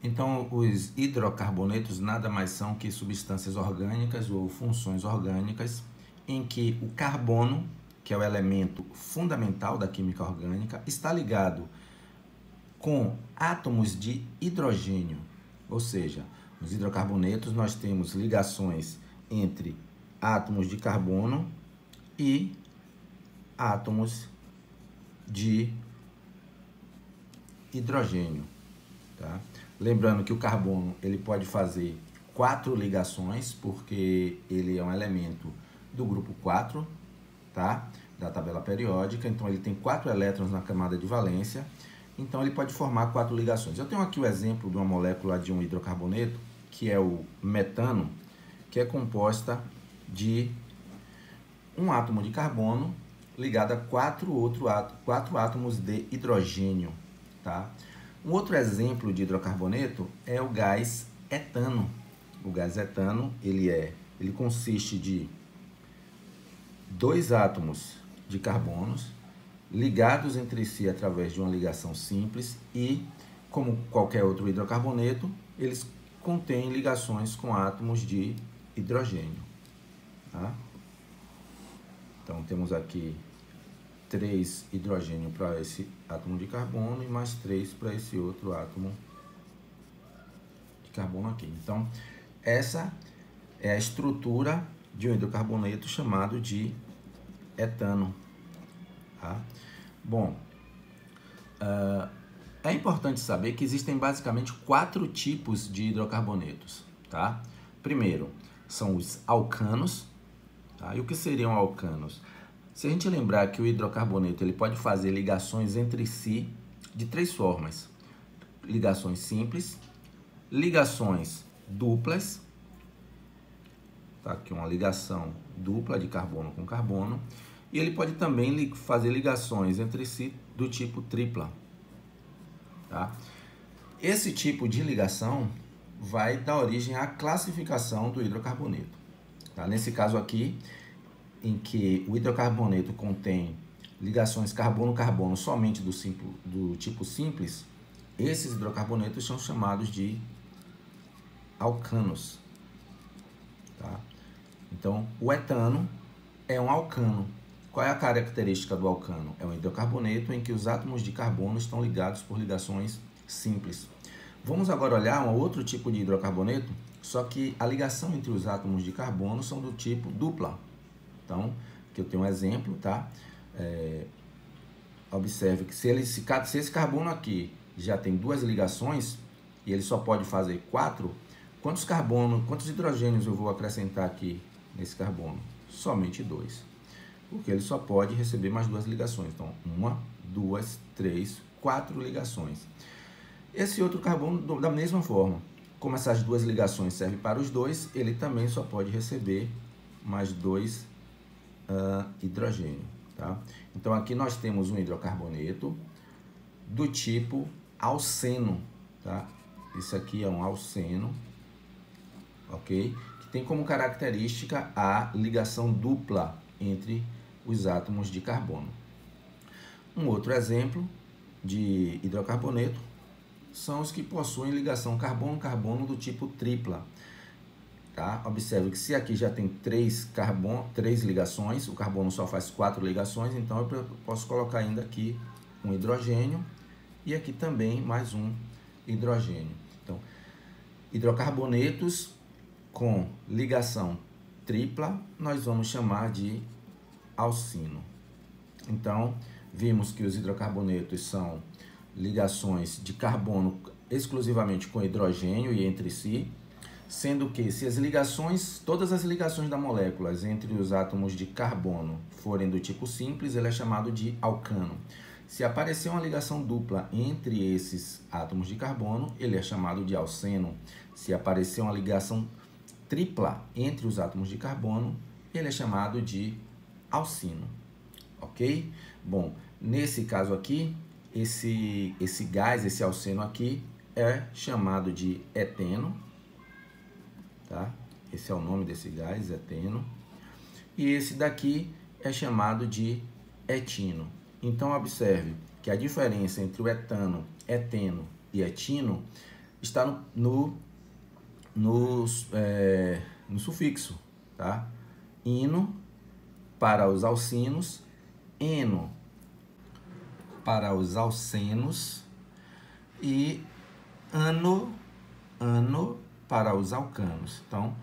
Então, os hidrocarbonetos nada mais são que substâncias orgânicas ou funções orgânicas em que o carbono, que é o elemento fundamental da química orgânica, está ligado com átomos de hidrogênio. Ou seja, nos hidrocarbonetos nós temos ligações entre átomos de carbono e átomos de hidrogênio, tá? Lembrando que o carbono ele pode fazer 4 ligações, porque ele é um elemento do grupo 4, tá? Da tabela periódica, então ele tem 4 elétrons na camada de valência, então ele pode formar 4 ligações. Eu tenho aqui o exemplo de uma molécula de um hidrocarboneto, que é o metano, que é composta de um átomo de carbono ligado a 4 átomos de hidrogênio, tá? Um outro exemplo de hidrocarboneto é o gás etano. O gás etano, ele consiste de 2 átomos de carbonos ligados entre si através de uma ligação simples e, como qualquer outro hidrocarboneto, eles contêm ligações com átomos de hidrogênio, tá? Então, temos aqui 3 hidrogênio para esse átomo de carbono e mais 3 para esse outro átomo de carbono aqui. Então, essa é a estrutura de um hidrocarboneto chamado de etano, tá? Bom, é importante saber que existem basicamente 4 tipos de hidrocarbonetos, tá? Primeiro, são os alcanos, tá? E o que seriam alcanos? Se a gente lembrar que o hidrocarboneto ele pode fazer ligações entre si de 3 formas: ligações simples, ligações duplas, tá? Aqui uma ligação dupla de carbono com carbono, e ele pode também fazer ligações entre si do tipo tripla, tá? Esse tipo de ligação vai dar origem à classificação do hidrocarboneto, tá? Nesse caso aqui, em que o hidrocarboneto contém ligações carbono-carbono somente do tipo simples, esses hidrocarbonetos são chamados de alcanos, tá? Então, o etano é um alcano. Qual é a característica do alcano? É um hidrocarboneto em que os átomos de carbono estão ligados por ligações simples. Vamos agora olhar um outro tipo de hidrocarboneto, só que a ligação entre os átomos de carbono são do tipo dupla. Então, aqui eu tenho um exemplo, tá? Observe que se esse carbono aqui já tem 2 ligações e ele só pode fazer 4, quantos hidrogênios eu vou acrescentar aqui nesse carbono? Somente 2, porque ele só pode receber mais 2 ligações. Então, 1, 2, 3, 4 ligações. Esse outro carbono, da mesma forma, como essas 2 ligações servem para os 2, ele também só pode receber mais 2 hidrogênio, tá? Então aqui nós temos um hidrocarboneto do tipo alceno, tá? Isso aqui é um alceno, ok? Que tem como característica a ligação dupla entre os átomos de carbono. Um outro exemplo de hidrocarboneto são os que possuem ligação carbono-carbono do tipo tripla. Tá? Observe que se aqui já tem 3 ligações, o carbono só faz 4 ligações, então eu posso colocar ainda aqui um hidrogênio e aqui também mais um hidrogênio. Então, hidrocarbonetos com ligação tripla nós vamos chamar de alcino. Então, vimos que os hidrocarbonetos são ligações de carbono exclusivamente com hidrogênio e entre si, sendo que se todas as ligações da molécula entre os átomos de carbono forem do tipo simples, ele é chamado de alcano. Se aparecer uma ligação dupla entre esses átomos de carbono, ele é chamado de alceno. Se aparecer uma ligação tripla entre os átomos de carbono, ele é chamado de alcino, ok? Bom, nesse caso aqui, esse gás, esse alceno aqui, é chamado de eteno, tá? Esse é o nome desse gás, eteno. E esse daqui é chamado de etino. Então, observe que a diferença entre o etano, eteno e etino está no sufixo, tá? Ino para os alcinos, eno para os alcenos e ano para os alcanos. Então,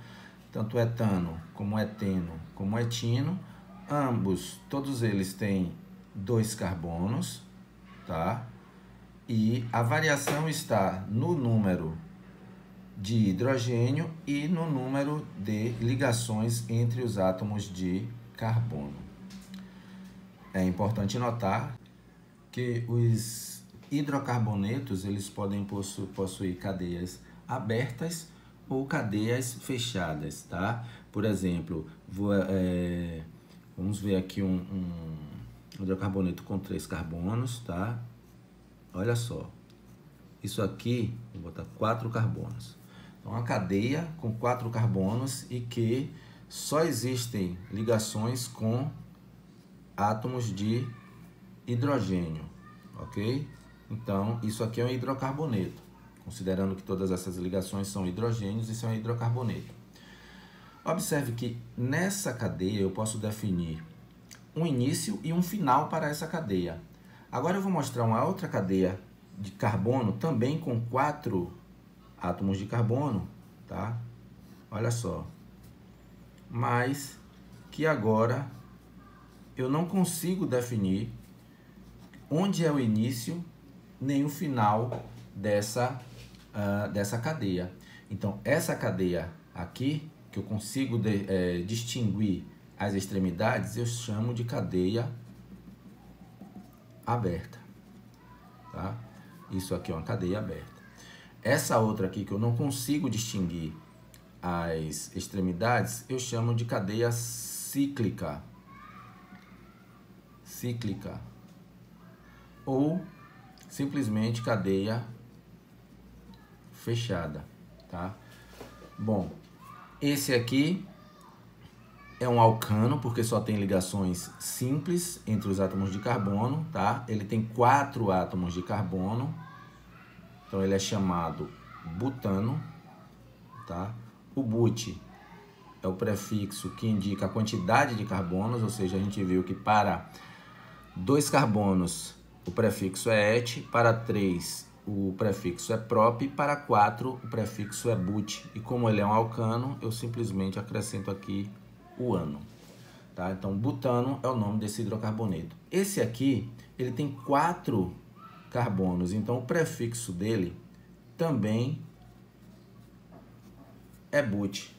tanto etano como eteno como etino, todos eles têm 2 carbonos, tá? E a variação está no número de hidrogênio e no número de ligações entre os átomos de carbono. É importante notar que os hidrocarbonetos eles podem possuir cadeias abertas ou cadeias fechadas, tá? Por exemplo, vamos ver aqui um hidrocarboneto com 3 carbonos, tá? Olha só, isso aqui, vou botar 4 carbonos. Então, uma cadeia com 4 carbonos e que só existem ligações com átomos de hidrogênio, ok? Então, isso aqui é um hidrocarboneto. Considerando que todas essas ligações são hidrogênios, isso é um hidrocarboneto. Observe que nessa cadeia eu posso definir um início e um final para essa cadeia. Agora eu vou mostrar uma outra cadeia de carbono, também com 4 átomos de carbono, tá? Olha só. Mas que agora eu não consigo definir onde é o início nem o final dessa cadeia. Então, essa cadeia aqui, que eu consigo distinguir as extremidades, eu chamo de cadeia aberta, tá? Isso aqui é uma cadeia aberta. Essa outra aqui, que eu não consigo distinguir as extremidades, eu chamo de cadeia cíclica. Ou simplesmente cadeia fechada, tá? Bom, esse aqui é um alcano, porque só tem ligações simples entre os átomos de carbono, tá? Ele tem 4 átomos de carbono, então ele é chamado butano, tá? O but é o prefixo que indica a quantidade de carbonos, ou seja, a gente viu que para 2 carbonos o prefixo é et, para 3 o prefixo é prop, para 4 o prefixo é but. E como ele é um alcano, eu simplesmente acrescento aqui o ano, tá? Então, butano é o nome desse hidrocarboneto. Esse aqui, ele tem 4 carbonos, então o prefixo dele também é but,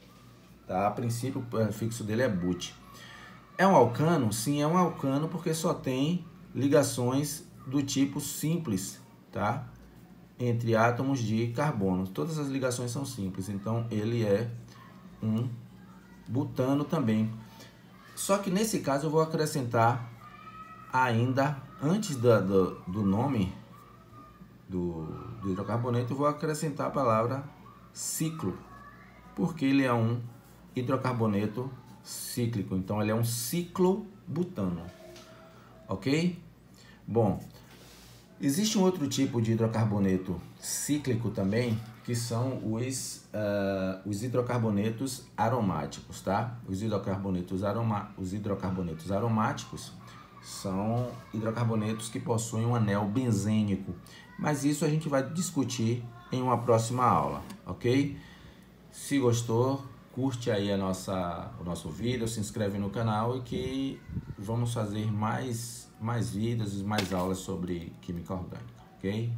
tá? A princípio, o prefixo dele é but. É um alcano? Sim, é um alcano porque só tem ligações do tipo simples, tá? Entre átomos de carbono. Todas as ligações são simples, então ele é um butano também. Só que nesse caso eu vou acrescentar ainda, antes do nome do hidrocarboneto, eu vou acrescentar a palavra ciclo, porque ele é um hidrocarboneto cíclico, então ele é um ciclobutano, ok? Bom, existe um outro tipo de hidrocarboneto cíclico também, que são os hidrocarbonetos aromáticos, tá? Os hidrocarbonetos aromáticos são hidrocarbonetos que possuem um anel benzênico, mas isso a gente vai discutir em uma próxima aula, ok? Se gostou, curte aí o nosso vídeo, se inscreve no canal e que vamos fazer mais vídeos e mais aulas sobre química orgânica, ok?